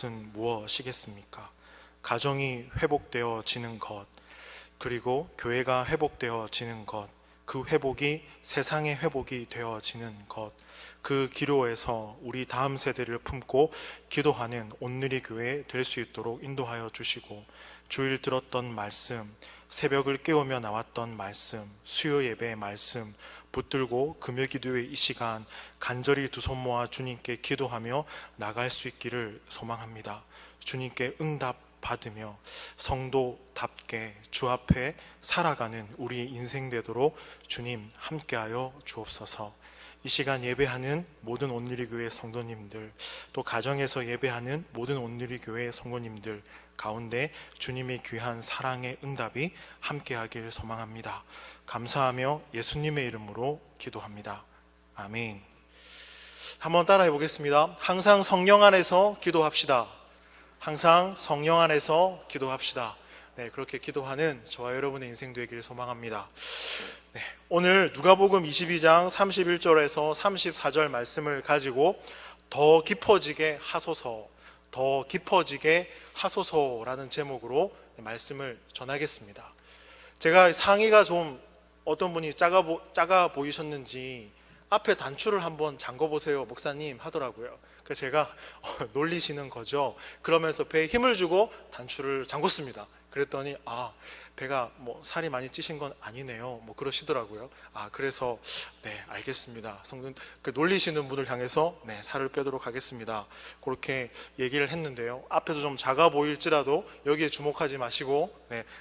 것은 무엇이겠습니까? 가정이 회복되어지는 것, 그리고 교회가 회복되어지는 것, 그 회복이 세상의 회복이 되어지는 것, 그 기로에서 우리 다음 세대를 품고 기도하는 온누리 교회 될 수 있도록 인도하여 주시고, 주일 들었던 말씀, 새벽을 깨우며 나왔던 말씀, 수요 예배의 말씀 붙들고 금요 기도의 이 시간 간절히 두 손 모아 주님께 기도하며 나갈 수 있기를 소망합니다. 주님께 응답 받으며 성도답게 주 앞에 살아가는 우리 인생 되도록 주님 함께하여 주옵소서. 이 시간 예배하는 모든 온누리 교회 성도님들, 또 가정에서 예배하는 모든 온누리 교회 성도님들 가운데 주님의 귀한 사랑의 응답이 함께하길 소망합니다. 감사하며 예수님의 이름으로 기도합니다. 아멘. 한번 따라해 보겠습니다. 항상 성령 안에서 기도합시다. 항상 성령 안에서 기도합시다. 네, 그렇게 기도하는 저와 여러분의 인생 되기를 소망합니다. 네, 오늘 누가복음 22장 31절에서 34절 말씀을 가지고 더 깊어지게 하소서, 더 깊어지게 하소서라는 제목으로 말씀을 전하겠습니다. 제가 상의가 좀 어떤 분이 작아 보이셨는지 앞에 단추를 한번 잠궈보세요 목사님 하더라고요. 그래서 제가 놀리시는 거죠. 그러면서 배에 힘을 주고 단추를 잠궜습니다. 그랬더니 배가 살이 많이 찌신 건 아니네요 그러시더라고요. 그래서 네, 알겠습니다. 성도 놀리시는 분을 향해서 살을 빼도록 하겠습니다. 그렇게 얘기를 했는데요, 앞에서 좀 작아 보일지라도 여기에 주목하지 마시고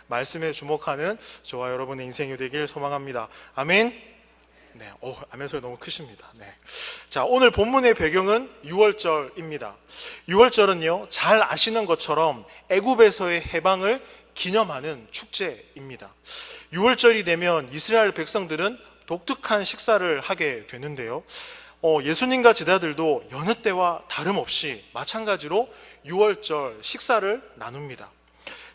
말씀에 주목하는 저와 여러분의 인생이 되길 소망합니다. 아멘. 네, 아멘 소리 너무 크십니다. 네. 자, 오늘 본문의 배경은 유월절입니다. 유월절은요, 잘 아시는 것처럼 애굽에서의 해방을 기념하는 축제입니다. 유월절이 되면 이스라엘 백성들은 독특한 식사를 하게 되는데요, 예수님과 제자들도 여느 때와 다름없이 마찬가지로 유월절 식사를 나눕니다.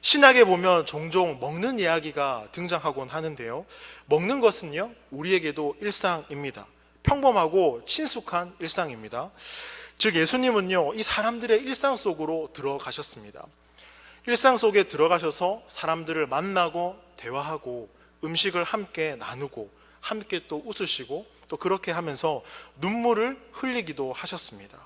신약에 보면 종종 먹는 이야기가 등장하곤 하는데요, 먹는 것은요 우리에게도 일상입니다. 평범하고 친숙한 일상입니다. 즉 예수님은요 이 사람들의 일상 속으로 들어가셨습니다. 일상 속에 들어가셔서 사람들을 만나고 대화하고 음식을 함께 나누고 함께 또 웃으시고 또 그렇게 하면서 눈물을 흘리기도 하셨습니다.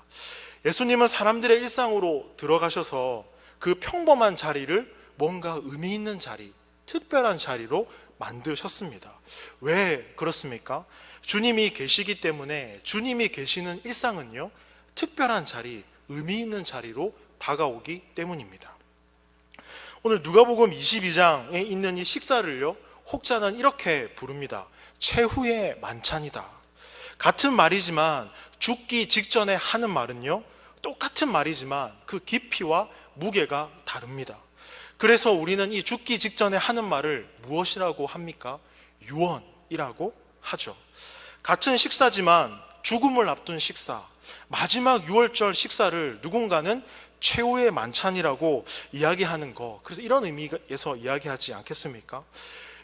예수님은 사람들의 일상으로 들어가셔서 그 평범한 자리를 뭔가 의미 있는 자리, 특별한 자리로 만드셨습니다. 왜 그렇습니까? 주님이 계시기 때문에 주님이 계시는 일상은요 특별한 자리, 의미 있는 자리로 다가오기 때문입니다. 오늘 누가복음 22장에 있는 이 식사를요 혹자는 이렇게 부릅니다. 최후의 만찬이다. 같은 말이지만 죽기 직전에 하는 말은요 똑같은 말이지만 그 깊이와 무게가 다릅니다. 그래서 우리는 이 죽기 직전에 하는 말을 무엇이라고 합니까? 유언이라고 하죠. 같은 식사지만 죽음을 앞둔 식사, 마지막 유월절 식사를 누군가는 최후의 만찬이라고 이야기하는 거, 그래서 이런 의미에서 이야기하지 않겠습니까?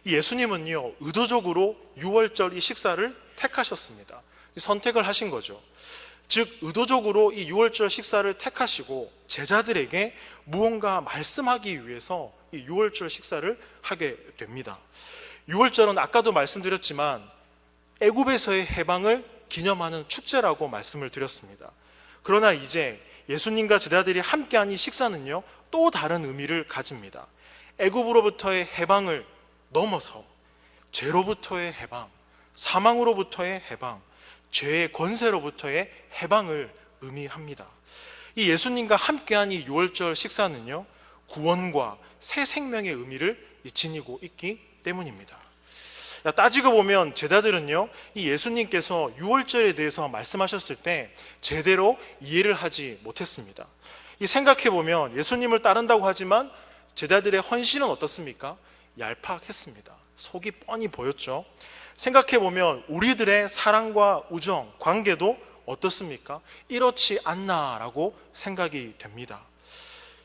예수님은요 의도적으로 유월절 이 식사를 택하셨습니다. 선택을 하신 거죠. 즉 의도적으로 이 유월절 식사를 택하시고 제자들에게 무언가 말씀하기 위해서 이 유월절 식사를 하게 됩니다. 유월절은 아까도 말씀드렸지만 애굽에서의 해방을 기념하는 축제라고 말씀을 드렸습니다. 그러나 이제 예수님과 제자들이 함께한 이 식사는요 또 다른 의미를 가집니다. 애굽으로부터의 해방을 넘어서 죄로부터의 해방, 사망으로부터의 해방, 죄의 권세로부터의 해방을 의미합니다. 이 예수님과 함께한 이 유월절 식사는요 구원과 새 생명의 의미를 지니고 있기 때문입니다. 따지고 보면 제자들은요 이 예수님께서 유월절에 대해서 말씀하셨을 때 제대로 이해를 하지 못했습니다. 이 생각해 보면 예수님을 따른다고 하지만 제자들의 헌신은 어떻습니까? 얄팍했습니다. 속이 뻔히 보였죠. 생각해 보면 우리들의 사랑과 우정, 관계도 어떻습니까? 이렇지 않나라고 생각이 됩니다.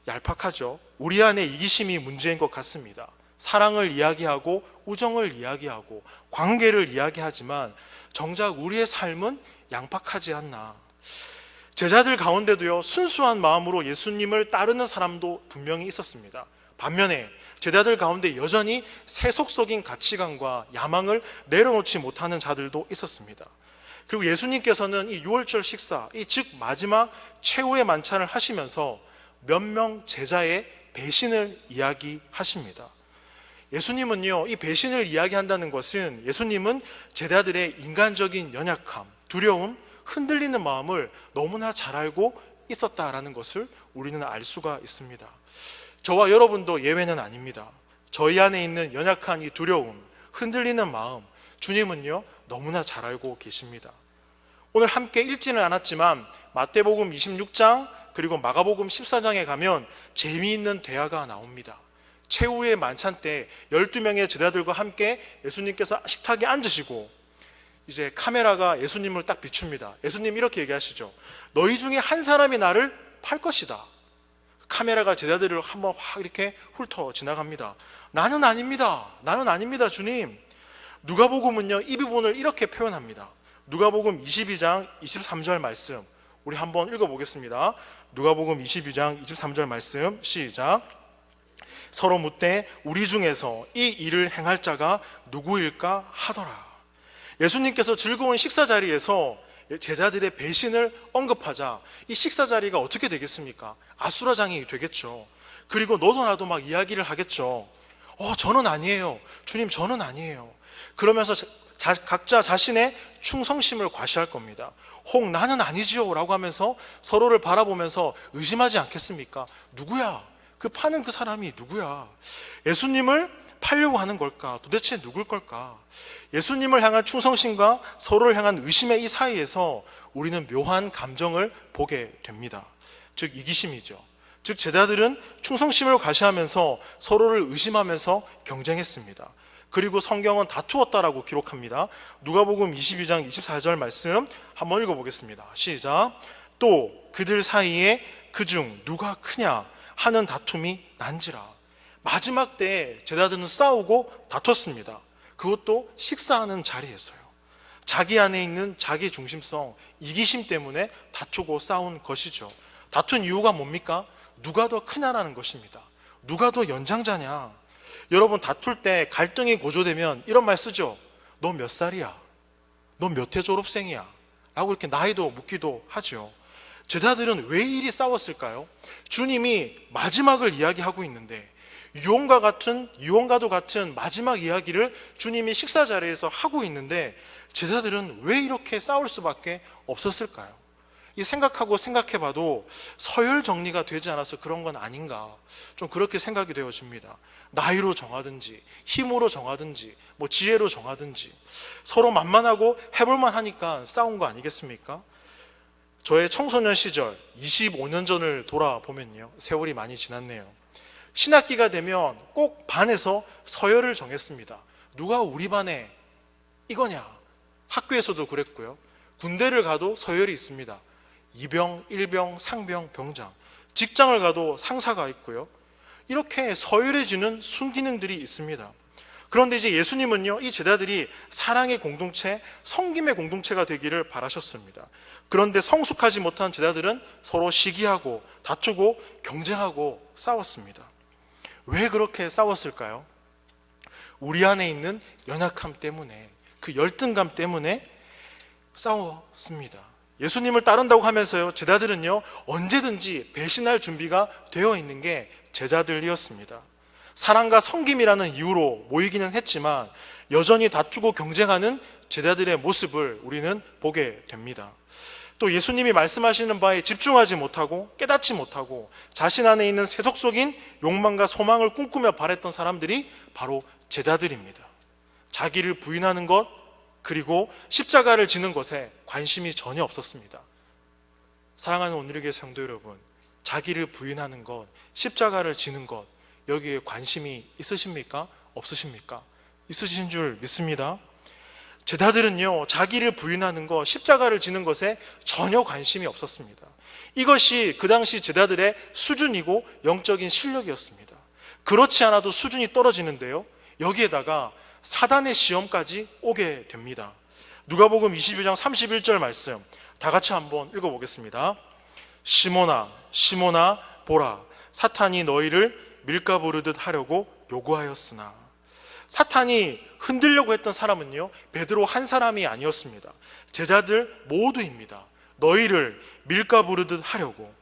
얄팍하죠. 우리 안에 이기심이 문제인 것 같습니다. 사랑을 이야기하고 우정을 이야기하고 관계를 이야기하지만 정작 우리의 삶은 양팍하지 않나. 제자들 가운데도요, 순수한 마음으로 예수님을 따르는 사람도 분명히 있었습니다. 반면에 제자들 가운데 여전히 세속적인 가치관과 야망을 내려놓지 못하는 자들도 있었습니다. 그리고 예수님께서는 이 유월절 식사, 즉 마지막 최후의 만찬을 하시면서 몇 명 제자의 배신을 이야기하십니다. 예수님은요, 이 배신을 이야기한다는 것은 예수님은 제자들의 인간적인 연약함, 두려움, 흔들리는 마음을 너무나 잘 알고 있었다라는 것을 우리는 알 수가 있습니다. 저와 여러분도 예외는 아닙니다. 저희 안에 있는 연약한 이 두려움, 흔들리는 마음, 주님은요, 너무나 잘 알고 계십니다. 오늘 함께 읽지는 않았지만 마태복음 26장 그리고 마가복음 14장에 가면 재미있는 대화가 나옵니다. 최후의 만찬 때 12명의 제자들과 함께 예수님께서 식탁에 앉으시고 이제 카메라가 예수님을 딱 비춥니다. 예수님 이렇게 얘기하시죠. 너희 중에 한 사람이 나를 팔 것이다. 카메라가 제자들을 한번 확 이렇게 훑어 지나갑니다. 나는 아닙니다. 나는 아닙니다, 주님. 누가복음은요, 이 부분을 이렇게 표현합니다. 누가복음 22장 23절 말씀, 우리 한번 읽어보겠습니다. 누가복음 22장 23절 말씀, 시작. 서로 묻되 우리 중에서 이 일을 행할 자가 누구일까 하더라. 예수님께서 즐거운 식사 자리에서 제자들의 배신을 언급하자 이 식사 자리가 어떻게 되겠습니까? 아수라장이 되겠죠. 그리고 너도 나도 막 이야기를 하겠죠. 저는 아니에요. 주님, 저는 아니에요. 그러면서 각자 자신의 충성심을 과시할 겁니다. 혹 나는 아니지요 라고 하면서 서로를 바라보면서 의심하지 않겠습니까? 누구야? 그 파는 그 사람이 누구야? 예수님을 팔려고 하는 걸까? 도대체 누굴 걸까? 예수님을 향한 충성심과 서로를 향한 의심의 이 사이에서 우리는 묘한 감정을 보게 됩니다. 즉 이기심이죠. 즉 제자들은 충성심을 과시하면서 서로를 의심하면서 경쟁했습니다. 그리고 성경은 다투었다라고 기록합니다. 누가복음 22장 24절 말씀 한번 읽어보겠습니다. 시작. 또 그들 사이에 그중 누가 크냐 하는 다툼이 난지라. 마지막 때에 제자들은 싸우고 다퉜습니다. 그것도 식사하는 자리에서요. 자기 안에 있는 자기 중심성, 이기심 때문에 다투고 싸운 것이죠. 다툰 이유가 뭡니까? 누가 더 크냐라는 것입니다. 누가 더 연장자냐. 여러분 다툴 때 갈등이 고조되면 이런 말 쓰죠. 너 몇 살이야? 너 몇 회 졸업생이야? 라고 이렇게 나이도 묻기도 하죠. 제자들은 왜 이리 싸웠을까요? 주님이 마지막을 이야기하고 있는데 유언과도 같은 마지막 이야기를 주님이 식사 자리에서 하고 있는데 제자들은 왜 이렇게 싸울 수밖에 없었을까요? 이 생각해봐도 서열 정리가 되지 않아서 그런 건 아닌가, 좀 그렇게 생각이 되어집니다. 나이로 정하든지 힘으로 정하든지 지혜로 정하든지 서로 만만하고 해볼만 하니까 싸운 거 아니겠습니까? 저의 청소년 시절 25년 전을 돌아보면요, 세월이 많이 지났네요. 신학기가 되면 꼭 반에서 서열을 정했습니다. 누가 우리 반에 이거냐. 학교에서도 그랬고요. 군대를 가도 서열이 있습니다. 이병, 일병, 상병, 병장. 직장을 가도 상사가 있고요. 이렇게 서열해지는 순기능들이 있습니다. 그런데 이제 예수님은요, 이 제자들이 사랑의 공동체, 섬김의 공동체가 되기를 바라셨습니다. 그런데 성숙하지 못한 제자들은 서로 시기하고 다투고 경쟁하고 싸웠습니다. 왜 그렇게 싸웠을까요? 우리 안에 있는 연약함 때문에, 그 열등감 때문에 싸웠습니다. 예수님을 따른다고 하면서요, 제자들은요, 언제든지 배신할 준비가 되어 있는 게 제자들이었습니다. 사랑과 섬김이라는 이유로 모이기는 했지만 여전히 다투고 경쟁하는 제자들의 모습을 우리는 보게 됩니다. 또 예수님이 말씀하시는 바에 집중하지 못하고 깨닫지 못하고 자신 안에 있는 세속적인 욕망과 소망을 꿈꾸며 바랬던 사람들이 바로 제자들입니다. 자기를 부인하는 것, 그리고 십자가를 지는 것에 관심이 전혀 없었습니다. 사랑하는 오늘의 교회 성도 여러분, 자기를 부인하는 것, 십자가를 지는 것, 여기에 관심이 있으십니까? 없으십니까? 있으신 줄 믿습니다. 제자들은요, 자기를 부인하는 것, 십자가를 지는 것에 전혀 관심이 없었습니다. 이것이 그 당시 제자들의 수준이고 영적인 실력이었습니다. 그렇지 않아도 수준이 떨어지는데요, 여기에다가 사단의 시험까지 오게 됩니다. 누가복음 22장 31절 말씀 다 같이 한번 읽어보겠습니다. 시몬아, 시몬아, 보라, 사탄이 너희를 밀가 부르듯 하려고 요구하였으나. 사탄이 흔들려고 했던 사람은요, 베드로 한 사람이 아니었습니다. 제자들 모두입니다. 너희를 밀가 부르듯 하려고,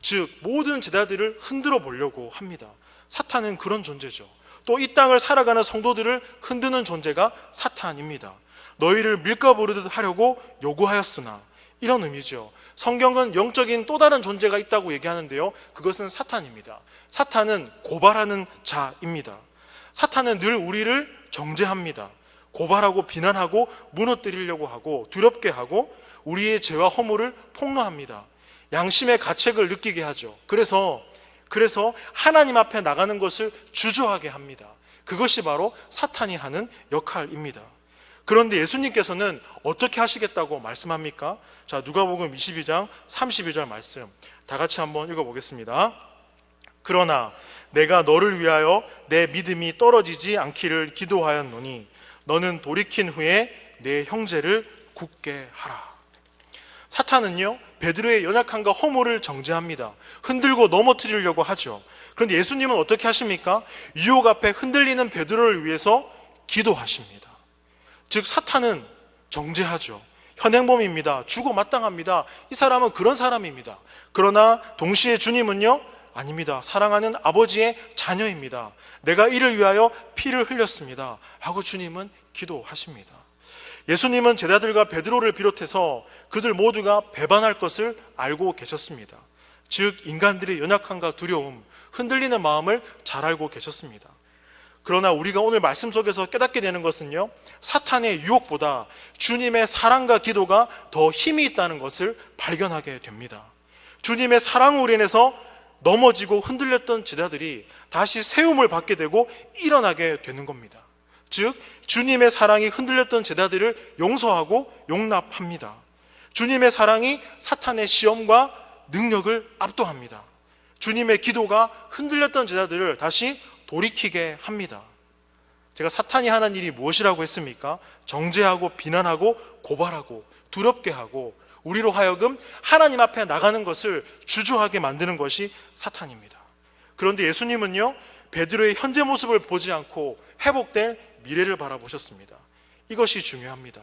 즉 모든 제자들을 흔들어 보려고 합니다. 사탄은 그런 존재죠. 또 이 땅을 살아가는 성도들을 흔드는 존재가 사탄입니다. 너희를 밀가 부르듯 하려고 요구하였으나, 이런 의미죠. 성경은 영적인 또 다른 존재가 있다고 얘기하는데요, 그것은 사탄입니다. 사탄은 고발하는 자입니다. 사탄은 늘 우리를 정죄합니다. 고발하고 비난하고 무너뜨리려고 하고 두렵게 하고 우리의 죄와 허물을 폭로합니다. 양심의 가책을 느끼게 하죠. 그래서 하나님 앞에 나가는 것을 주저하게 합니다. 그것이 바로 사탄이 하는 역할입니다. 그런데 예수님께서는 어떻게 하시겠다고 말씀합니까? 자, 누가복음 22장 32절 말씀 다 같이 한번 읽어보겠습니다. 그러나 내가 너를 위하여 내 믿음이 떨어지지 않기를 기도하였노니 너는 돌이킨 후에 내 형제를 굳게 하라. 사탄은요, 베드로의 연약함과 허물을 정죄합니다. 흔들고 넘어뜨리려고 하죠. 그런데 예수님은 어떻게 하십니까? 유혹 앞에 흔들리는 베드로를 위해서 기도하십니다. 즉 사탄은 정죄하죠. 현행범입니다. 죽어 마땅합니다. 이 사람은 그런 사람입니다. 그러나 동시에 주님은요, 아닙니다. 사랑하는 아버지의 자녀입니다. 내가 이를 위하여 피를 흘렸습니다 하고 주님은 기도하십니다. 예수님은 제자들과 베드로를 비롯해서 그들 모두가 배반할 것을 알고 계셨습니다. 즉 인간들의 연약함과 두려움, 흔들리는 마음을 잘 알고 계셨습니다. 그러나 우리가 오늘 말씀 속에서 깨닫게 되는 것은요, 사탄의 유혹보다 주님의 사랑과 기도가 더 힘이 있다는 것을 발견하게 됩니다. 주님의 사랑으로 인해서 넘어지고 흔들렸던 제자들이 다시 세움을 받게 되고 일어나게 되는 겁니다. 즉 주님의 사랑이 흔들렸던 제자들을 용서하고 용납합니다. 주님의 사랑이 사탄의 시험과 능력을 압도합니다. 주님의 기도가 흔들렸던 제자들을 다시 돌이키게 합니다. 제가 사탄이 하는 일이 무엇이라고 했습니까? 정죄하고 비난하고 고발하고 두렵게 하고 우리로 하여금 하나님 앞에 나가는 것을 주저하게 만드는 것이 사탄입니다. 그런데 예수님은요, 베드로의 현재 모습을 보지 않고 회복될 미래를 바라보셨습니다. 이것이 중요합니다.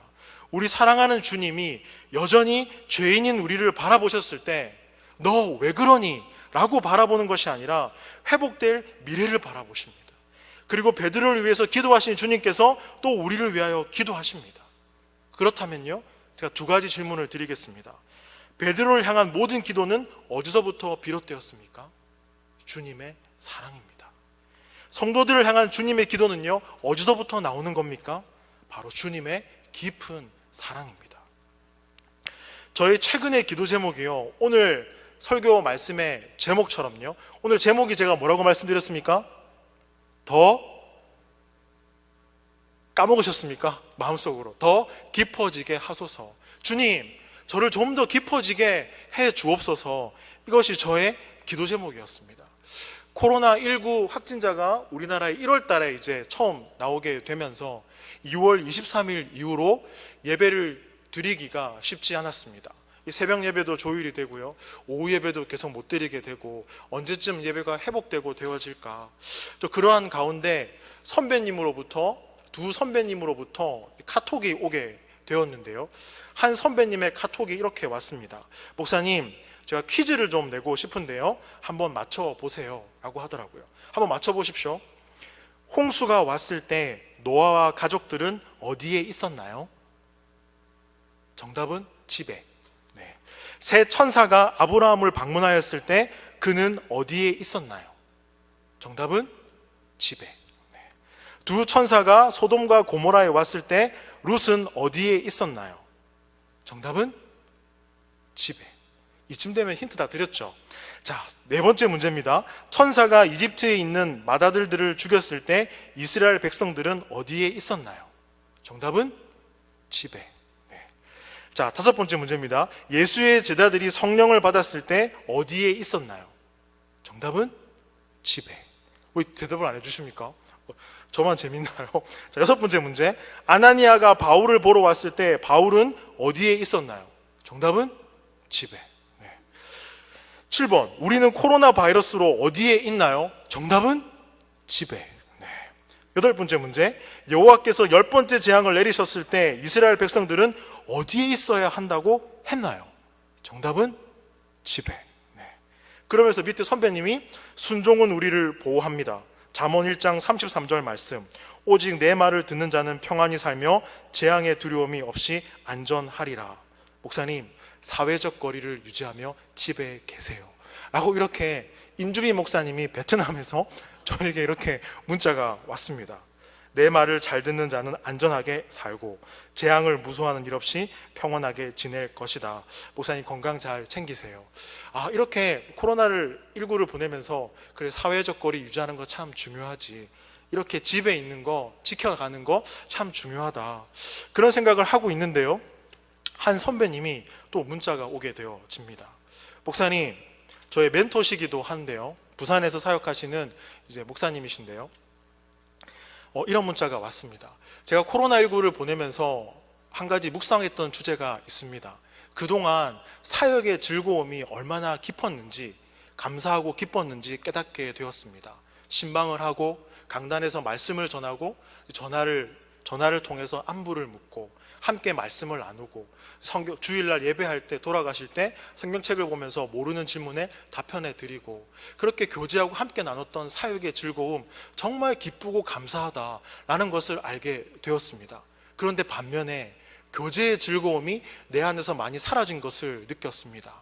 우리 사랑하는 주님이 여전히 죄인인 우리를 바라보셨을 때 너 왜 그러니? 라고 바라보는 것이 아니라 회복될 미래를 바라보십니다. 그리고 베드로를 위해서 기도하신 주님께서 또 우리를 위하여 기도하십니다. 그렇다면요, 제가 두 가지 질문을 드리겠습니다. 베드로를 향한 모든 기도는 어디서부터 비롯되었습니까? 주님의 사랑입니다. 성도들을 향한 주님의 기도는요, 어디서부터 나오는 겁니까? 바로 주님의 깊은 사랑입니다. 저희 최근의 기도 제목이요, 오늘 설교 말씀의 제목처럼요, 오늘 제목이 제가 뭐라고 말씀드렸습니까? 더 까먹으셨습니까? 마음속으로 더 깊어지게 하소서. 주님, 저를 좀 더 깊어지게 해 주옵소서. 이것이 저의 기도 제목이었습니다. 코로나19 확진자가 우리나라에 1월 달에 이제 처음 나오게 되면서 2월 23일 이후로 예배를 드리기가 쉽지 않았습니다. 이 새벽 예배도 조율이 되고요, 오후 예배도 계속 못 드리게 되고 언제쯤 예배가 회복되고 되어질까. 또 그러한 가운데 두 선배님으로부터 카톡이 오게 되었는데요, 한 선배님의 카톡이 이렇게 왔습니다. 목사님, 제가 퀴즈를 좀 내고 싶은데요, 한번 맞춰보세요 라고 하더라고요. 한번 맞춰보십시오. 홍수가 왔을 때 노아와 가족들은 어디에 있었나요? 정답은 집에. 네. 새 천사가 아브라함을 방문하였을 때 그는 어디에 있었나요? 정답은 집에. 네. 두 천사가 소돔과 고모라에 왔을 때 룻은 어디에 있었나요? 정답은 집에. 이쯤 되면 힌트 다 드렸죠. 자, 네 번째 문제입니다. 천사가 이집트에 있는 맏아들들을 죽였을 때 이스라엘 백성들은 어디에 있었나요? 정답은 집에. 네. 자, 다섯 번째 문제입니다. 예수의 제자들이 성령을 받았을 때 어디에 있었나요? 정답은 집에. 왜 대답을 안 해주십니까? 저만 재밌나요? 자, 여섯 번째 문제. 아나니아가 바울을 보러 왔을 때 바울은 어디에 있었나요? 정답은 집에. 네. 7번, 우리는 코로나 바이러스로 어디에 있나요? 정답은 집에. 네. 8번째 문제, 여호와께서 10번째 재앙을 내리셨을 때 이스라엘 백성들은 어디에 있어야 한다고 했나요? 정답은 집에. 네. 그러면서 밑에 선배님이 순종은 우리를 보호합니다. 잠언 1장 33절 말씀, 오직 내 말을 듣는 자는 평안히 살며 재앙의 두려움이 없이 안전하리라. 목사님, 사회적 거리를 유지하며 집에 계세요 라고 이렇게 임주비 목사님이 베트남에서 저에게 이렇게 문자가 왔습니다. 내 말을 잘 듣는 자는 안전하게 살고 재앙을 무서워하는 일 없이 평온하게 지낼 것이다. 목사님 건강 잘 챙기세요. 이렇게 코로나19를 보내면서 그래, 사회적 거리 유지하는 거 참 중요하지, 이렇게 집에 있는 거 지켜가는 거 참 중요하다, 그런 생각을 하고 있는데요, 한 선배님이 또 문자가 오게 되어집니다. 목사님, 저의 멘토시기도 한데요, 부산에서 사역하시는 이제 목사님이신데요, 이런 문자가 왔습니다. 제가 코로나19를 보내면서 한 가지 묵상했던 주제가 있습니다. 그동안 사역의 즐거움이 얼마나 깊었는지, 감사하고 기뻤는지 깨닫게 되었습니다. 신방을 하고 강단에서 말씀을 전하고 전화를 통해서 안부를 묻고 함께 말씀을 나누고 주일날 예배할 때 돌아가실 때 성경책을 보면서 모르는 질문에 답변해 드리고 그렇게 교제하고 함께 나눴던 사역의 즐거움, 정말 기쁘고 감사하다라는 것을 알게 되었습니다. 그런데 반면에 교제의 즐거움이 내 안에서 많이 사라진 것을 느꼈습니다.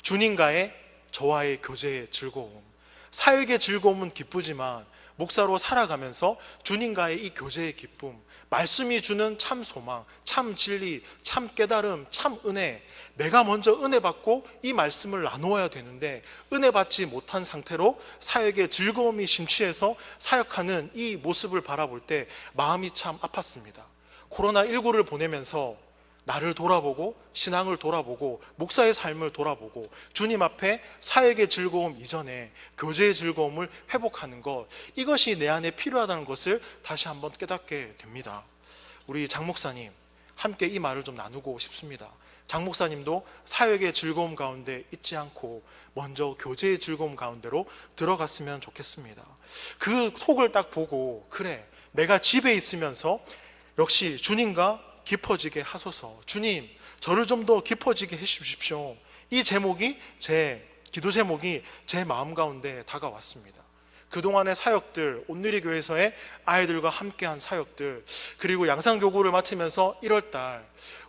주님과의 저와의 교제의 즐거움, 사역의 즐거움은 기쁘지만 목사로 살아가면서 주님과의 이 교제의 기쁨, 말씀이 주는 참 소망, 참 진리, 참 깨달음, 참 은혜, 내가 먼저 은혜 받고 이 말씀을 나누어야 되는데 은혜 받지 못한 상태로 사역의 즐거움이 심취해서 사역하는 이 모습을 바라볼 때 마음이 참 아팠습니다. 코로나19를 보내면서 나를 돌아보고 신앙을 돌아보고 목사의 삶을 돌아보고 주님 앞에 사역의 즐거움 이전에 교제의 즐거움을 회복하는 것, 이것이 내 안에 필요하다는 것을 다시 한번 깨닫게 됩니다. 우리 장 목사님, 함께 이 말을 좀 나누고 싶습니다. 장 목사님도 사역의 즐거움 가운데 있지 않고 먼저 교제의 즐거움 가운데로 들어갔으면 좋겠습니다. 그 톡을 딱 보고, 그래, 내가 집에 있으면서 역시 주님과 깊어지게 하소서, 주님 저를 좀 더 깊어지게 해주십시오, 이 제목이, 제 기도 제목이 제 마음 가운데 다가왔습니다. 그동안의 사역들, 온누리교회에서의 아이들과 함께한 사역들, 그리고 양산교구를 맡으면서 1월달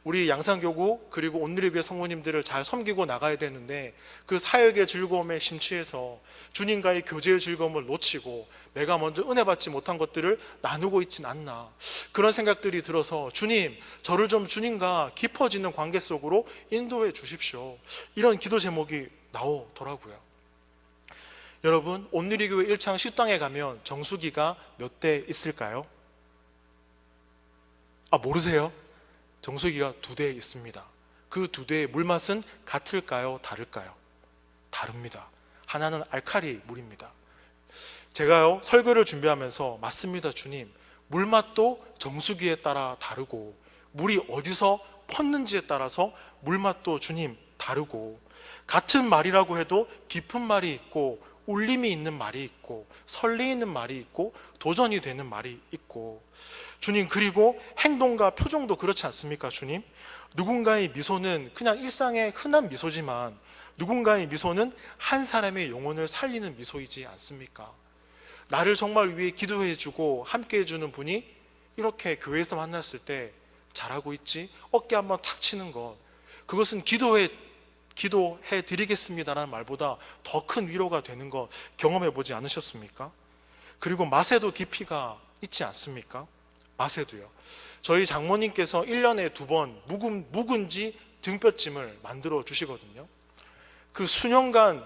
우리 양산교구 그리고 온누리교회 성모님들을 잘 섬기고 나가야 되는데 그 사역의 즐거움에 심취해서 주님과의 교제의 즐거움을 놓치고 내가 먼저 은혜 받지 못한 것들을 나누고 있진 않나, 그런 생각들이 들어서 주님, 저를 좀 주님과 깊어지는 관계 속으로 인도해 주십시오, 이런 기도 제목이 나오더라고요. 여러분, 온누리교회 1창 식당에 가면 정수기가 몇 대 있을까요? 모르세요? 정수기가 2대 있습니다. 그 2대의 물맛은 같을까요? 다를까요? 다릅니다. 하나는 알칼리 물입니다. 제가요, 설교를 준비하면서 맞습니다 주님, 물맛도 정수기에 따라 다르고 물이 어디서 펐는지에 따라서 물맛도 주님 다르고, 같은 말이라고 해도 깊은 말이 있고 울림이 있는 말이 있고 설레 있는 말이 있고 도전이 되는 말이 있고, 주님, 그리고 행동과 표정도 그렇지 않습니까 주님? 누군가의 미소는 그냥 일상의 흔한 미소지만 누군가의 미소는 한 사람의 영혼을 살리는 미소이지 않습니까? 나를 정말 위해 기도해 주고 함께 해주는 분이 이렇게 교회에서 만났을 때 잘하고 있지? 어깨 한번 탁 치는 것, 그것은 기도해 드리겠습니다라는 말보다 더 큰 위로가 되는 것 경험해 보지 않으셨습니까? 그리고 맛에도 깊이가 있지 않습니까? 맛에도요. 저희 장모님께서 1년에 2번 묵은지 등뼈찜을 만들어 주시거든요. 그 수년간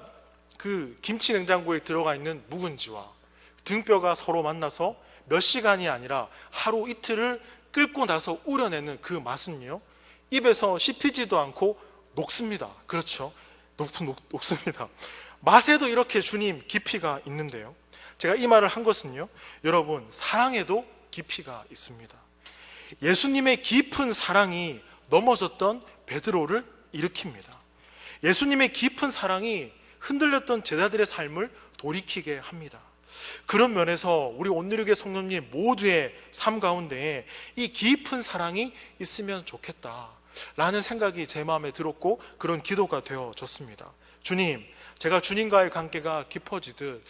그 김치 냉장고에 들어가 있는 묵은지와 등뼈가 서로 만나서 몇 시간이 아니라 하루 이틀을 끓고 나서 우려내는 그 맛은요, 입에서 씹히지도 않고 녹습니다. 그렇죠? 녹습니다. 맛에도 이렇게 주님 깊이가 있는데요, 제가 이 말을 한 것은요, 여러분, 사랑에도 깊이가 있습니다. 예수님의 깊은 사랑이 넘어졌던 베드로를 일으킵니다. 예수님의 깊은 사랑이 흔들렸던 제자들의 삶을 돌이키게 합니다. 그런 면에서 우리 온누리교회 성도님 모두의 삶 가운데 이 깊은 사랑이 있으면 좋겠다 라는 생각이 제 마음에 들었고, 그런 기도가 되어졌습니다. 주님, 제가 주님과의 관계가 깊어지듯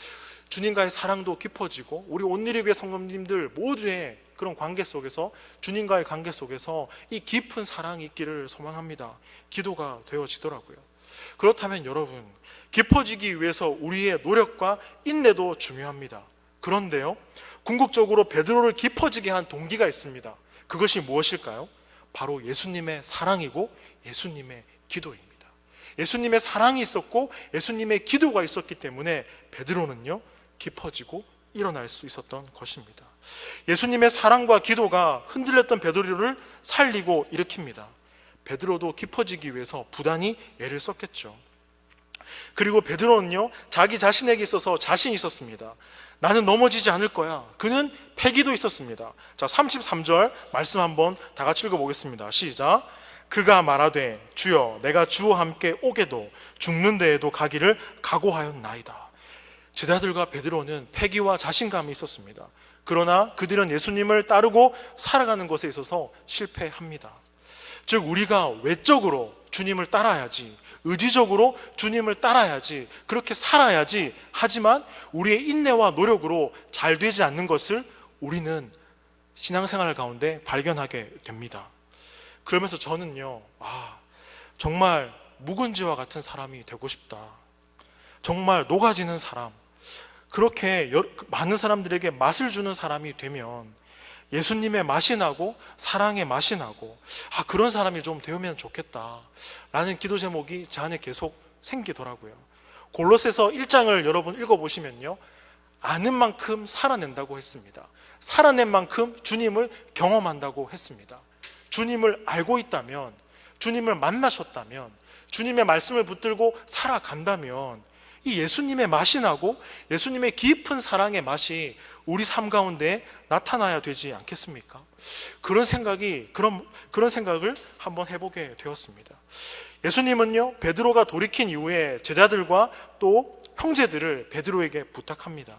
주님과의 사랑도 깊어지고, 우리 온누리교회 성도님들 모두의 그런 관계 속에서, 주님과의 관계 속에서 이 깊은 사랑이 있기를 소망합니다. 기도가 되어지더라고요. 그렇다면 여러분, 깊어지기 위해서 우리의 노력과 인내도 중요합니다. 그런데요, 궁극적으로 베드로를 깊어지게 한 동기가 있습니다. 그것이 무엇일까요? 바로 예수님의 사랑이고 예수님의 기도입니다. 예수님의 사랑이 있었고 예수님의 기도가 있었기 때문에 베드로는요, 깊어지고 일어날 수 있었던 것입니다. 예수님의 사랑과 기도가 흔들렸던 베드로를 살리고 일으킵니다. 베드로도 깊어지기 위해서 부단히 애를 썼겠죠. 그리고 베드로는요, 자기 자신에게 있어서 자신이 있었습니다. 나는 넘어지지 않을 거야. 그는 패기도 있었습니다. 자, 33절 말씀 한번 다 같이 읽어보겠습니다. 시작. 그가 말하되 주여 내가 주와 함께 오게도 죽는 데에도 가기를 각오하였나이다. 제자들과 베드로는 패기와 자신감이 있었습니다. 그러나 그들은 예수님을 따르고 살아가는 것에 있어서 실패합니다. 즉, 우리가 외적으로 주님을 따라야지, 의지적으로 주님을 따라야지, 그렇게 살아야지 하지만 우리의 인내와 노력으로 잘 되지 않는 것을 우리는 신앙생활 가운데 발견하게 됩니다. 그러면서 저는요, 정말 묵은지와 같은 사람이 되고 싶다. 정말 녹아지는 사람, 그렇게 많은 사람들에게 맛을 주는 사람이 되면 예수님의 맛이 나고 사랑의 맛이 나고, 그런 사람이 좀 되면 좋겠다 라는 기도 제목이 제 안에 계속 생기더라고요. 골로새서 1장을 여러분 읽어보시면요, 아는 만큼 살아낸다고 했습니다. 살아낸 만큼 주님을 경험한다고 했습니다. 주님을 알고 있다면, 주님을 만나셨다면, 주님의 말씀을 붙들고 살아간다면 이 예수님의 맛이 나고 예수님의 깊은 사랑의 맛이 우리 삶 가운데 나타나야 되지 않겠습니까? 그런 생각을 한번 해보게 되었습니다. 예수님은요, 베드로가 돌이킨 이후에 제자들과 또 형제들을 베드로에게 부탁합니다.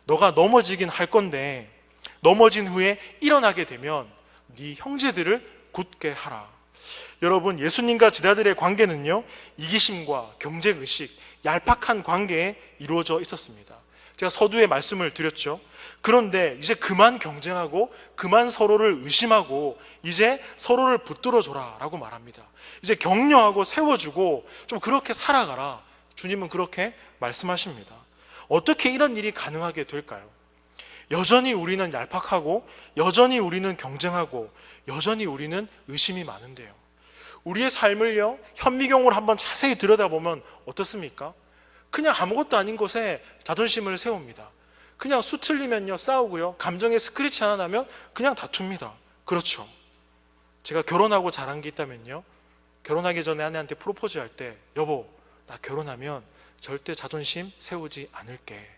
너가 넘어지긴 할 건데 넘어진 후에 일어나게 되면 네 형제들을 굳게 하라. 여러분, 예수님과 제자들의 관계는요, 이기심과 경쟁의식, 얄팍한 관계에 이루어져 있었습니다. 제가 서두에 말씀을 드렸죠. 그런데 이제 그만 경쟁하고 그만 서로를 의심하고 이제 서로를 붙들어줘라 라고 말합니다. 이제 격려하고 세워주고 좀 그렇게 살아가라. 주님은 그렇게 말씀하십니다. 어떻게 이런 일이 가능하게 될까요? 여전히 우리는 얄팍하고 여전히 우리는 경쟁하고 여전히 우리는 의심이 많은데요, 우리의 삶을요, 현미경으로 한번 자세히 들여다보면 어떻습니까? 그냥 아무것도 아닌 곳에 자존심을 세웁니다. 그냥 수틀리면요 싸우고요, 감정의 스크래치 하나 나면 그냥 다툽니다. 그렇죠. 제가 결혼하고 잘한 게 있다면요, 결혼하기 전에 아내한테 프로포즈 할 때, 여보 나 결혼하면 절대 자존심 세우지 않을게.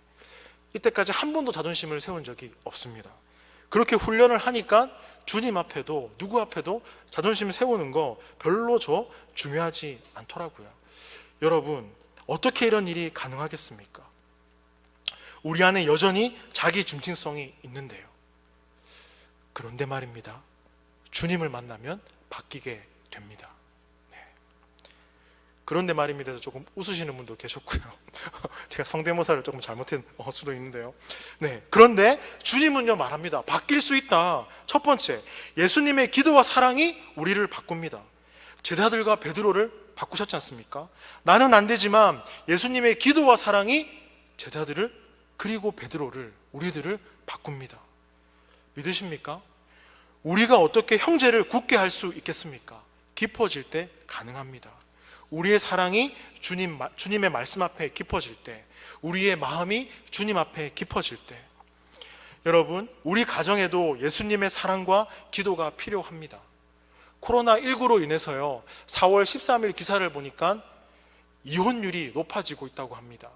이때까지 한 번도 자존심을 세운 적이 없습니다. 그렇게 훈련을 하니까 주님 앞에도 누구 앞에도 자존심 세우는 거 별로 중요하지 않더라고요. 여러분, 어떻게 이런 일이 가능하겠습니까? 우리 안에 여전히 자기 중심성이 있는데요. 그런데 말입니다, 주님을 만나면 바뀌게 됩니다. 그런데 말입니다 해서 조금 웃으시는 분도 계셨고요. 제가 성대모사를 조금 잘못한 수도 있는데요. 그런데 주님은요 말합니다. 바뀔 수 있다. 첫 번째, 예수님의 기도와 사랑이 우리를 바꿉니다. 제자들과 베드로를 바꾸셨지 않습니까? 나는 안 되지만 예수님의 기도와 사랑이 제자들을, 그리고 베드로를, 우리들을 바꿉니다. 믿으십니까? 우리가 어떻게 형제를 굳게 할 수 있겠습니까? 깊어질 때 가능합니다. 우리의 사랑이 주님의 말씀 앞에 깊어질 때, 우리의 마음이 주님 앞에 깊어질 때, 여러분, 우리 가정에도 예수님의 사랑과 기도가 필요합니다. 코로나19로 인해서요, 4월 13일 기사를 보니까 이혼율이 높아지고 있다고 합니다.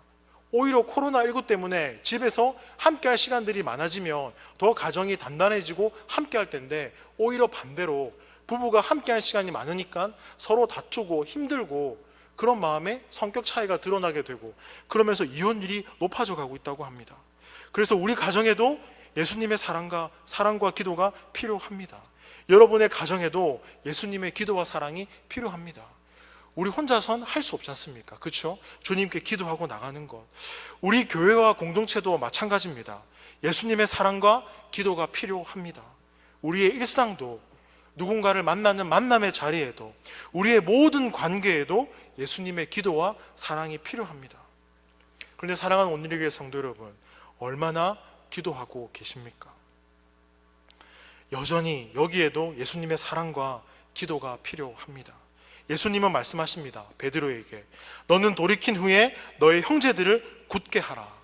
오히려 코로나19 때문에 집에서 함께할 시간들이 많아지면 더 가정이 단단해지고 함께할 텐데, 오히려 반대로 부부가 함께할 시간이 많으니까 서로 다투고 힘들고 그런 마음에 성격 차이가 드러나게 되고 그러면서 이혼율이 높아져 가고 있다고 합니다. 그래서 우리 가정에도 예수님의 사랑과 기도가 필요합니다. 여러분의 가정에도 예수님의 기도와 사랑이 필요합니다. 우리 혼자선 할 수 없지 않습니까? 그렇죠? 주님께 기도하고 나가는 것. 우리 교회와 공동체도 마찬가지입니다. 예수님의 사랑과 기도가 필요합니다. 우리의 일상도, 누군가를 만나는 만남의 자리에도, 우리의 모든 관계에도 예수님의 기도와 사랑이 필요합니다. 그런데 사랑하는 온누리교회 성도 여러분, 얼마나 기도하고 계십니까? 여전히 여기에도 예수님의 사랑과 기도가 필요합니다. 예수님은 말씀하십니다. 베드로에게 너는 돌이킨 후에 너의 형제들을 굳게 하라.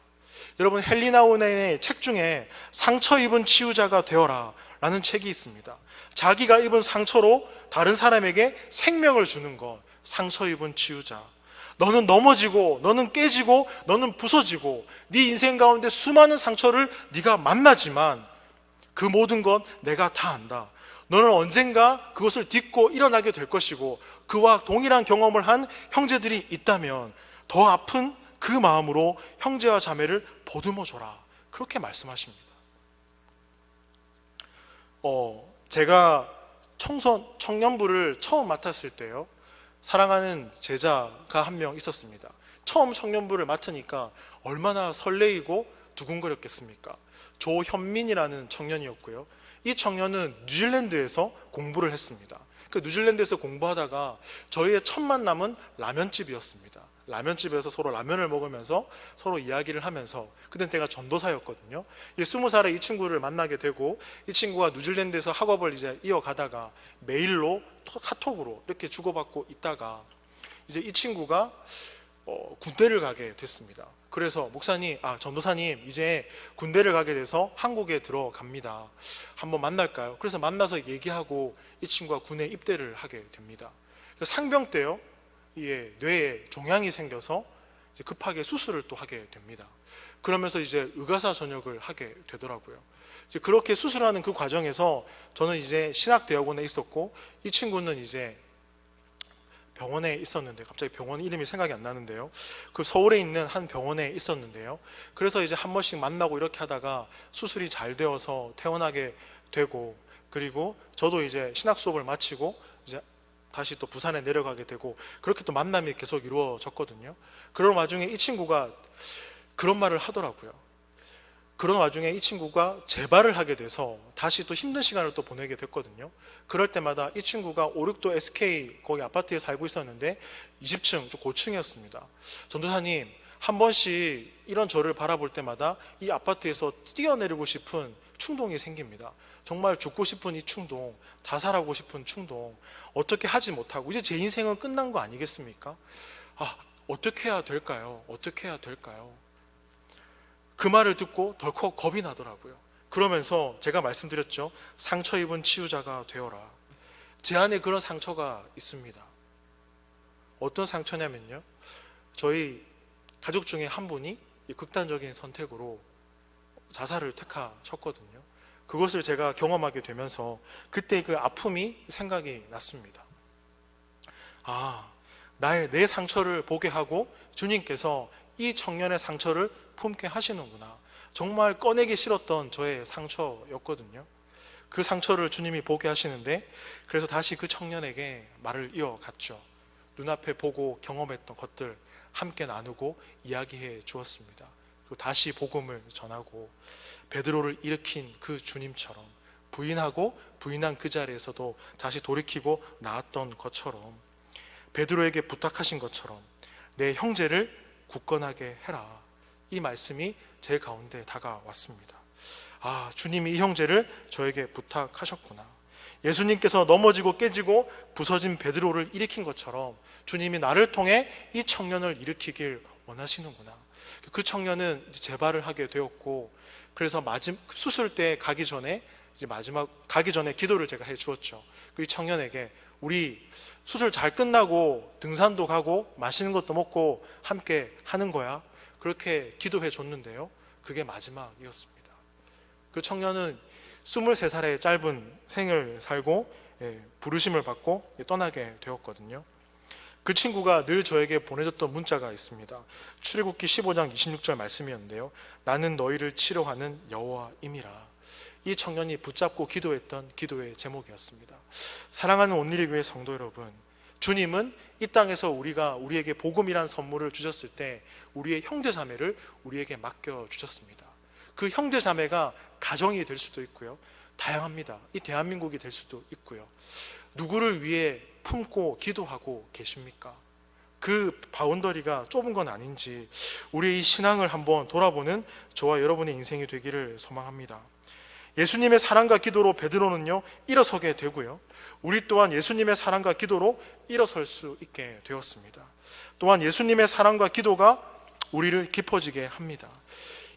여러분, 헬리나우네의 책 중에 상처 입은 치유자가 되어라 라는 책이 있습니다. 자기가 입은 상처로 다른 사람에게 생명을 주는 것, 상처 입은 치유자. 너는 넘어지고, 너는 깨지고, 너는 부서지고, 네 인생 가운데 수많은 상처를 네가 만나지만 그 모든 것 내가 다 안다. 너는 언젠가 그것을 딛고 일어나게 될 것이고, 그와 동일한 경험을 한 형제들이 있다면 더 아픈 그 마음으로 형제와 자매를 보듬어줘라. 그렇게 말씀하십니다. 제가 청년부를 처음 맡았을 때요, 사랑하는 제자가 한 명 있었습니다. 처음 청년부를 맡으니까 얼마나 설레이고 두근거렸겠습니까? 조현민이라는 청년이었고요. 이 청년은 뉴질랜드에서 공부를 했습니다. 그 뉴질랜드에서 공부하다가 저희의 첫 만남은 라면집이었습니다. 라면집에서 서로 라면을 먹으면서 서로 이야기를 하면서, 그때 제가 전도사였거든요. 20살에 이 친구를 만나게 되고, 이 친구가 뉴질랜드에서 학업을 이제 이어가다가 메일로, 카톡으로 이렇게 주고받고 있다가 이제 이 친구가 군대를 가게 됐습니다. 그래서 목사님, 전도사님, 이제 군대를 가게 돼서 한국에 들어갑니다. 한번 만날까요? 그래서 만나서 얘기하고 이 친구가 군에 입대를 하게 됩니다. 상병 때요, 뇌에 종양이 생겨서 이제 급하게 수술을 또 하게 됩니다. 그러면서 이제 의과사 전역을 하게 되더라고요. 이제 그렇게 수술하는 그 과정에서 저는 이제 신학대학원에 있었고, 이 친구는 이제 병원에 있었는데, 갑자기 병원 이름이 생각이 안 나는데요, 그 서울에 있는 한 병원에 있었는데요, 그래서 이제 한 번씩 만나고 이렇게 하다가 수술이 잘 되어서 퇴원하게 되고, 그리고 저도 이제 신학 수업을 마치고 이제 다시 또 부산에 내려가게 되고, 그렇게 또 만남이 계속 이루어졌거든요. 그런 와중에 이 친구가 그런 말을 하더라고요. 그런 와중에 이 친구가 재발을 하게 돼서 다시 또 힘든 시간을 또 보내게 됐거든요. 그럴 때마다 이 친구가 5, 6도 SK 거기 아파트에 살고 있었는데 20층, 좀 고층이었습니다. 전도사님, 한 번씩 이런 저를 바라볼 때마다 이 아파트에서 뛰어내리고 싶은 충동이 생깁니다. 정말 죽고 싶은 이 충동, 자살하고 싶은 충동, 어떻게 하지 못하고 이제 제 인생은 끝난 거 아니겠습니까? 어떻게 해야 될까요? 어떻게 해야 될까요? 그 말을 듣고 덜컥 겁이 나더라고요. 그러면서 제가 말씀드렸죠. 상처 입은 치유자가 되어라. 제 안에 그런 상처가 있습니다. 어떤 상처냐면요, 저희 가족 중에 한 분이 극단적인 선택으로 자살을 택하셨거든요. 그것을 제가 경험하게 되면서 그때 그 아픔이 생각이 났습니다. 내 상처를 보게 하고 주님께서 이 청년의 상처를 품게 하시는구나. 정말 꺼내기 싫었던 저의 상처였거든요. 그 상처를 주님이 보게 하시는데, 그래서 다시 그 청년에게 말을 이어갔죠. 눈앞에 보고 경험했던 것들 함께 나누고 이야기해 주었습니다. 그리고 다시 복음을 전하고 베드로를 일으킨 그 주님처럼 부인하고 부인한 그 자리에서도 다시 돌이키고 나았던 것처럼, 베드로에게 부탁하신 것처럼 내 형제를 굳건하게 해라. 이 말씀이 제 가운데 다가왔습니다. 주님이 이 형제를 저에게 부탁하셨구나. 예수님께서 넘어지고 깨지고 부서진 베드로를 일으킨 것처럼 주님이 나를 통해 이 청년을 일으키길 원하시는구나. 그 청년은 이제 재발을 하게 되었고, 그래서 수술 때 가기 전에 이제 마지막 가기 전에 기도를 제가 해 주었죠. 이 청년에게 우리 수술 잘 끝나고 등산도 가고 맛있는 것도 먹고 함께 하는 거야. 그렇게 기도해 줬는데요, 그게 마지막이었습니다. 그 청년은 23살의 짧은 생을 살고 부르심을 받고 떠나게 되었거든요. 그 친구가 늘 저에게 보내줬던 문자가 있습니다. 출애굽기 15장 26절 말씀이었는데요. 나는 너희를 치료하는 여호와임이라. 이 청년이 붙잡고 기도했던 기도의 제목이었습니다. 사랑하는 온누리 교회 성도 여러분, 주님은 이 땅에서 우리에게 복음이란 선물을 주셨을 때 우리의 형제 자매를 우리에게 맡겨 주셨습니다. 그 형제 자매가 가정이 될 수도 있고요, 다양합니다. 이 대한민국이 될 수도 있고요. 누구를 위해 품고 기도하고 계십니까? 그 바운더리가 좁은 건 아닌지 우리의 이 신앙을 한번 돌아보는 저와 여러분의 인생이 되기를 소망합니다. 예수님의 사랑과 기도로 베드로는요 일어서게 되고요, 우리 또한 예수님의 사랑과 기도로 일어설 수 있게 되었습니다. 또한 예수님의 사랑과 기도가 우리를 깊어지게 합니다.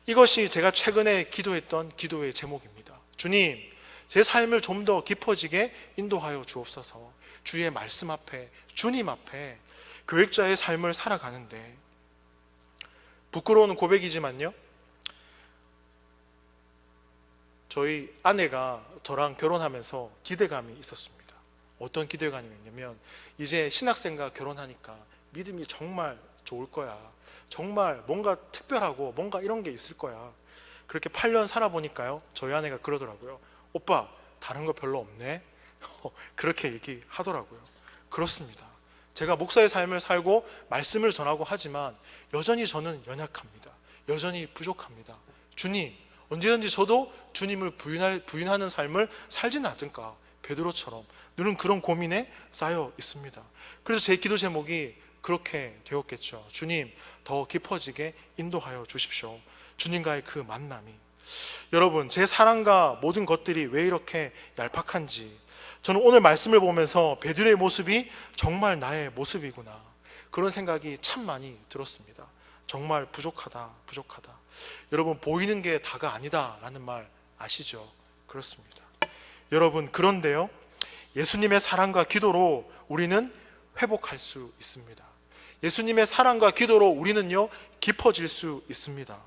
이것이 제가 최근에 기도했던 기도의 제목입니다. 주님, 제 삶을 좀 더 깊어지게 인도하여 주옵소서. 주의 말씀 앞에, 주님 앞에 교역자의 삶을 살아가는데, 부끄러운 고백이지만요, 저희 아내가 저랑 결혼하면서 기대감이 있었습니다. 어떤 기대감이냐면, 이제 신학생과 결혼하니까 믿음이 정말 좋을 거야, 정말 뭔가 특별하고 뭔가 이런 게 있을 거야. 그렇게 8년 살아보니까요, 저희 아내가 그러더라고요. 오빠, 다른 거 별로 없네. 그렇게 얘기하더라고요. 그렇습니다. 제가 목사의 삶을 살고 말씀을 전하고 하지만 여전히 저는 연약합니다. 여전히 부족합니다. 주님, 언제든지 저도 주님을 부인하는 삶을 살지는 않을까. 베드로처럼 늘은 그런 고민에 쌓여 있습니다. 그래서 제 기도 제목이 그렇게 되었겠죠. 주님, 더 깊어지게 인도하여 주십시오. 주님과의 그 만남이. 여러분, 제 사랑과 모든 것들이 왜 이렇게 얄팍한지, 저는 오늘 말씀을 보면서 베드로의 모습이 정말 나의 모습이구나, 그런 생각이 참 많이 들었습니다. 정말 부족하다. 여러분, 보이는 게 다가 아니다 라는 말 아시죠? 그렇습니다. 여러분, 그런데요, 예수님의 사랑과 기도로 우리는 회복할 수 있습니다. 예수님의 사랑과 기도로 우리는요 깊어질 수 있습니다.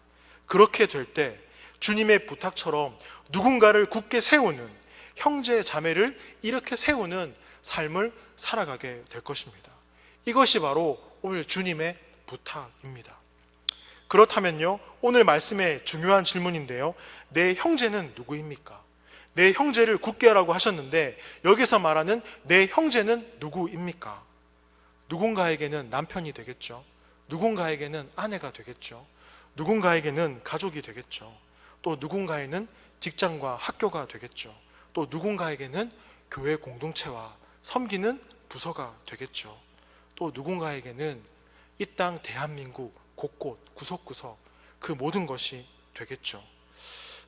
그렇게 될 때 주님의 부탁처럼 누군가를 굳게 세우는, 형제 자매를 이렇게 세우는 삶을 살아가게 될 것입니다. 이것이 바로 오늘 주님의 부탁입니다. 그렇다면요, 오늘 말씀의 중요한 질문인데요, 내 형제는 누구입니까? 내 형제를 굳게 하라고 하셨는데, 여기서 말하는 내 형제는 누구입니까? 누군가에게는 남편이 되겠죠. 누군가에게는 아내가 되겠죠. 누군가에게는 가족이 되겠죠. 또 누군가에는 직장과 학교가 되겠죠. 또 누군가에게는 교회 공동체와 섬기는 부서가 되겠죠. 또 누군가에게는 이 땅 대한민국 곳곳 구석구석 그 모든 것이 되겠죠.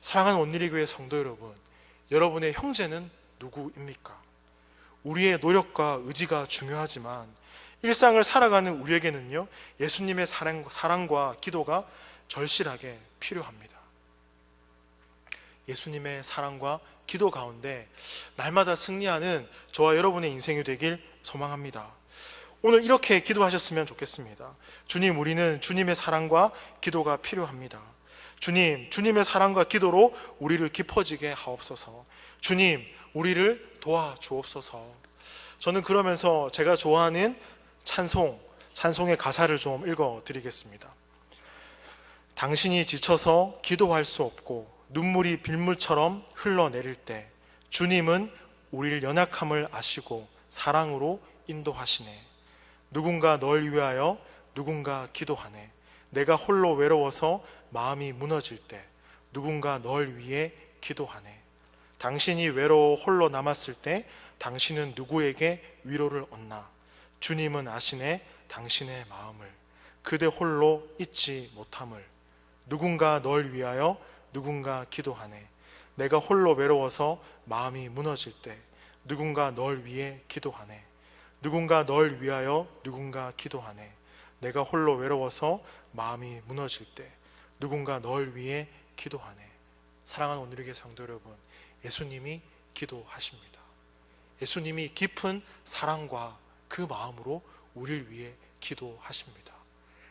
사랑하는 온누리 교회 성도 여러분, 여러분의 형제는 누구입니까? 우리의 노력과 의지가 중요하지만 일상을 살아가는 우리에게는요, 예수님의 사랑과 기도가 절실하게 필요합니다. 예수님의 사랑과 기도 가운데 날마다 승리하는 저와 여러분의 인생이 되길 소망합니다. 오늘 이렇게 기도하셨으면 좋겠습니다. 주님, 우리는 주님의 사랑과 기도가 필요합니다. 주님, 주님의 사랑과 기도로 우리를 깊어지게 하옵소서. 주님, 우리를 도와주옵소서. 저는 그러면서 제가 좋아하는 찬송의 가사를 좀 읽어드리겠습니다. 당신이 지쳐서 기도할 수 없고 눈물이 빗물처럼 흘러내릴 때 주님은 우리를 연약함을 아시고 사랑으로 인도하시네. 누군가 널 위하여 누군가 기도하네. 내가 홀로 외로워서 마음이 무너질 때 누군가 널 위해 기도하네. 당신이 외로워 홀로 남았을 때 당신은 누구에게 위로를 얻나. 주님은 아시네 당신의 마음을, 그대 홀로 잊지 못함을. 누군가 널 위하여 누군가 기도하네. 내가 홀로 외로워서 마음이 무너질 때 누군가 널 위해 기도하네. 누군가 널 위하여 누군가 기도하네. 내가 홀로 외로워서 마음이 무너질 때 누군가 널 위해 기도하네. 사랑하는 온누리 교회 성도 여러분, 예수님이 기도하십니다. 예수님이 깊은 사랑과 그 마음으로 우리를 위해 기도하십니다.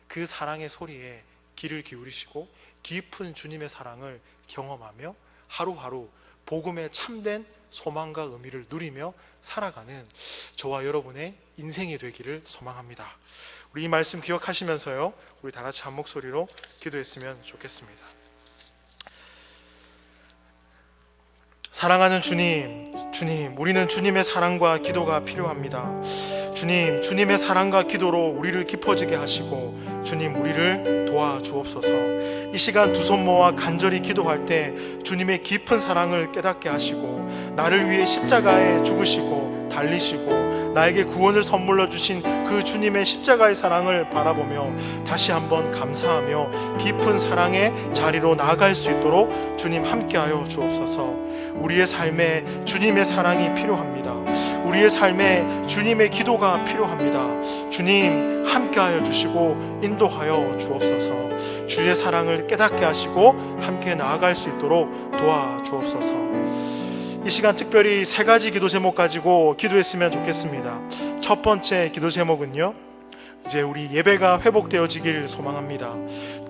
그 사랑의 소리에 귀를 기울이시고 깊은 주님의 사랑을 경험하며 하루하루 복음의 참된 소망과 의미를 누리며 살아가는 저와 여러분의 인생이 되기를 소망합니다. 우리 이 말씀 기억하시면서요, 우리 다 같이 한 목소리로 기도했으면 좋겠습니다. 사랑하는 주님, 우리는 주님의 사랑과 기도가 필요합니다. 주님의 사랑과 기도로 우리를 깊어지게 하시고 주님, 우리를 도와주옵소서. 이 시간 두 손 모아 간절히 기도할 때 주님의 깊은 사랑을 깨닫게 하시고 나를 위해 십자가에 죽으시고 달리시고 나에게 구원을 선물로 주신 그 주님의 십자가의 사랑을 바라보며 다시 한번 감사하며 깊은 사랑의 자리로 나아갈 수 있도록 주님 함께하여 주옵소서. 우리의 삶에 주님의 사랑이 필요합니다. 우리의 삶에 주님의 기도가 필요합니다. 주님 함께하여 주시고 인도하여 주옵소서. 주의 사랑을 깨닫게 하시고 함께 나아갈 수 있도록 도와주옵소서. 이 시간 특별히 세 가지 기도 제목 가지고 기도했으면 좋겠습니다. 첫 번째 기도 제목은요, 이제 우리 예배가 회복되어지길 소망합니다.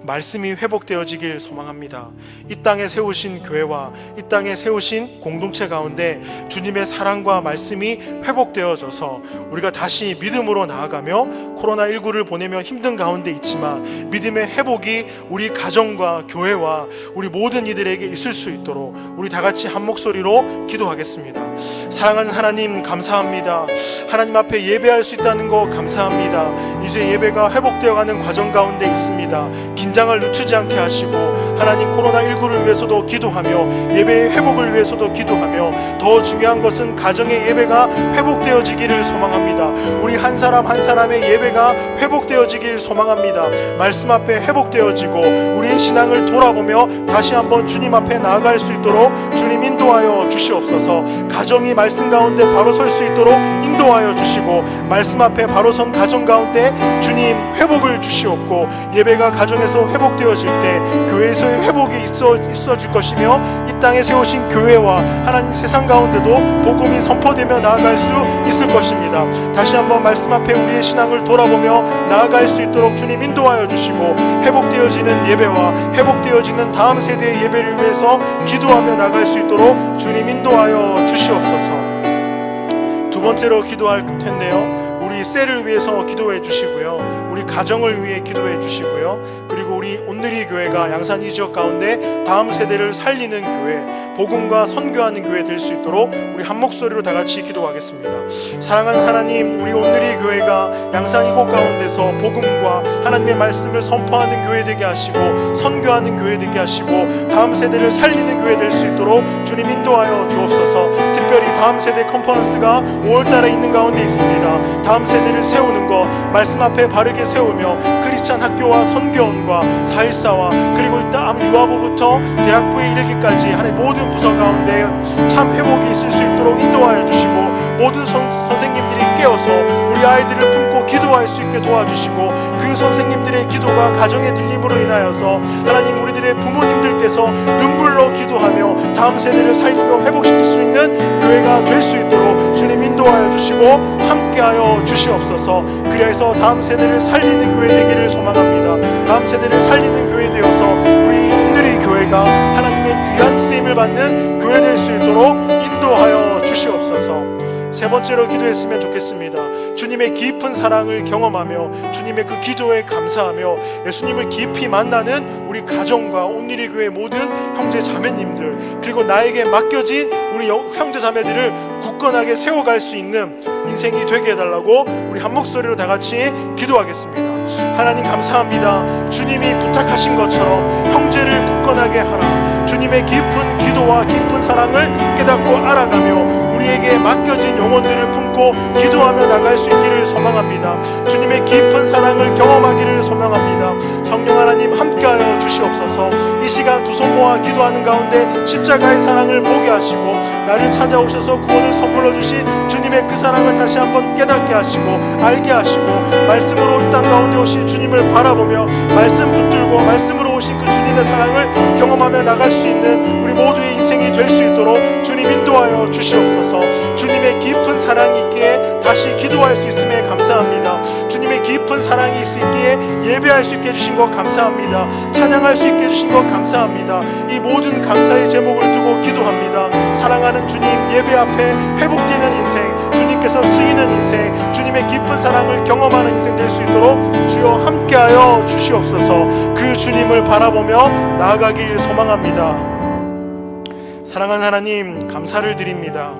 말씀이 회복되어지길 소망합니다. 이 땅에 세우신 교회와 이 땅에 세우신 공동체 가운데 주님의 사랑과 말씀이 회복되어져서 우리가 다시 믿음으로 나아가며 코로나19를 보내며 힘든 가운데 있지만 믿음의 회복이 우리 가정과 교회와 우리 모든 이들에게 있을 수 있도록 우리 다 같이 한 목소리로 기도하겠습니다. 사랑하는 하나님, 감사합니다. 하나님 앞에 예배할 수 있다는 거 감사합니다. 이제 예배가 회복되어가는 과정 가운데 있습니다. 긴장을 늦추지 않게 하시고 하나님, 코로나19를 위해서도 기도하며 예배의 회복을 위해서도 기도하며 더 중요한 것은 가정의 예배가 회복되어지기를 소망합니다. 우리 한 사람 한 사람의 예배가 회복되어지길 소망합니다. 말씀 앞에 회복되어지고 우리의 신앙을 돌아보며 다시 한번 주님 앞에 나아갈 수 있도록 주님 인도하여 주시옵소서. 가정이 말씀 가운데 바로 설 수 있도록 인도하여 주시고 말씀 앞에 바로 선 가정 가운데 주님 회복을 주시옵고 예배가 가정에서 회복되어질 때 교회에서의 회복이 있어질 것이며 이 땅에 세우신 교회와 하나님 세상 가운데도 복음이 선포되며 나아갈 수 있을 것입니다. 다시 한번 말씀 앞에 우리의 신앙을 돌아보며 나아갈 수 있도록 주님 인도하여 주시고 회복되어지는 예배와 회복되어지는 다음 세대의 예배를 위해서 기도하며 나아갈 수 있도록 주님 인도하여 주시옵소서. 두 번째로 기도할 텐데요, 우리 셀을 위해서 기도해 주시고요, 우리 가정을 위해 기도해 주시고요, 그리고 우리 온누리 교회가 양산 이 지역 가운데 다음 세대를 살리는 교회, 복음과 선교하는 교회 될 수 있도록 우리 한 목소리로 다 같이 기도하겠습니다. 사랑하는 하나님, 우리 온누리 교회가 양산 이곳 가운데서 복음과 하나님의 말씀을 선포하는 교회 되게 하시고 선교하는 교회 되게 하시고 다음 세대를 살리는 교회 될 수 있도록 주님 인도하여 주옵소서. 특별히 다음 세대 컨퍼런스가 5월달에 있는 가운데 있습니다. 다음 세대를 세우는 것, 말씀 앞에 바르게 세우며 크리스찬 학교와 선교원과 414와 그리고 일단 유아부부터 대학부에 이르기까지 하나님 모든 부서 가운데 참 회복이 있을 수 있도록 인도하여 주시고 모든 선생님들이 깨어서 우리 아이들을 품고 기도할 수 있게 도와주시고 그 선생님들의 기도가 가정의 들림으로 인하여서 하나님 우리들의 부모님들께서 눈물로 기도하며 다음 세대를 살리며 회복시킬 수 있는 교회가 될 수 있도록 주님 인도하여 주시고 함께하여 주시옵소서. 그래서 다음 세대를 살리는 교회 되기를 소망합니다. 다음 세대를 살리는 교회 되어서 우리 오늘의 교회가 하나님의 귀한 쓰임을 받는 교회 될 수 있도록 인도하여 주시옵소서. 세 번째로 기도했으면 좋겠습니다. 주님의 깊은 사랑을 경험하며 주님의 그 기도에 감사하며 예수님을 깊이 만나는 우리 가정과 온누리 교회 모든 형제 자매님들 그리고 나에게 맡겨진 우리 형제 자매들을 굳건하게 세워갈 수 있는 인생이 되게 해달라고 우리 한 목소리로 다 같이 기도하겠습니다. 하나님 감사합니다. 주님이 부탁하신 것처럼 형제를 굳건하게 하라. 주님의 깊은 기도와 깊은 사랑을 깨닫고 알아가며 우리에게 맡겨진 영혼들을 품고 기도하며 나갈 수 있기를 소망합니다. 주님의 깊은 사랑을 경험하기를 소망합니다. 성령 하나님 함께하여 주시옵소서. 이 시간 두 손 모아 기도하는 가운데 십자가의 사랑을 보게 하시고 나를 찾아오셔서 구원을 선물로 주신 주님의 그 사랑을 다시 한번 깨닫게 하시고 알게 하시고 말씀으로 이 땅 가운데 오신 주님을 바라보며 말씀 붙들고 말씀으로 오신 그 주님의 사랑을 경험하며 나갈 수 있는 우리 모두의 인생이 될 수 있도록 주님 인도하여 주시옵소서. 주님의 깊은 사랑이 있기에 다시 기도할 수 있음에 감사합니다. 주님의 깊은 사랑이 있기에 예배할 수 있게 해주신 것 감사합니다. 찬양할 수 있게 해주신 것 감사합니다. 이 모든 감사의 제목을 두고 기도합니다. 사랑하는 주님 예배 앞에 회복되는 인생, 주님께서 쓰이는 인생, 주님의 깊은 사랑을 경험하는 인생 될 수 있도록 주여 함께하여 주시옵소서. 그 주님을 바라보며 나아가길 소망합니다. 사랑하는 하나님, 감사를 드립니다.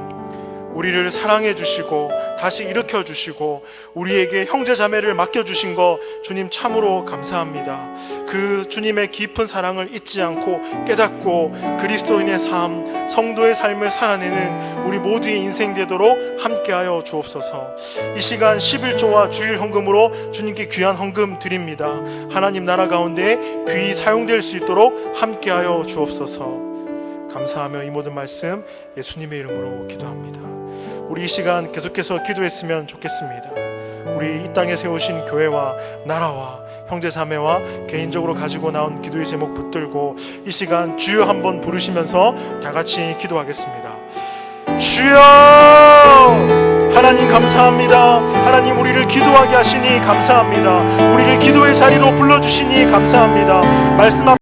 우리를 사랑해 주시고 다시 일으켜 주시고 우리에게 형제 자매를 맡겨 주신 거 주님 참으로 감사합니다. 그 주님의 깊은 사랑을 잊지 않고 깨닫고 그리스도인의 삶, 성도의 삶을 살아내는 우리 모두의 인생 되도록 함께하여 주옵소서. 이 시간 11조와 주일 헌금으로 주님께 귀한 헌금 드립니다. 하나님 나라 가운데 귀히 사용될 수 있도록 함께하여 주옵소서. 감사하며 이 모든 말씀 예수님의 이름으로 기도합니다. 우리 이 시간 계속해서 기도했으면 좋겠습니다. 우리 이 땅에 세우신 교회와 나라와 형제자매와 개인적으로 가지고 나온 기도의 제목 붙들고 이 시간 주여 한번 부르시면서 다 같이 기도하겠습니다. 주여! 하나님 감사합니다. 하나님 우리를 기도하게 하시니 감사합니다. 우리를 기도의 자리로 불러주시니 감사합니다. 말씀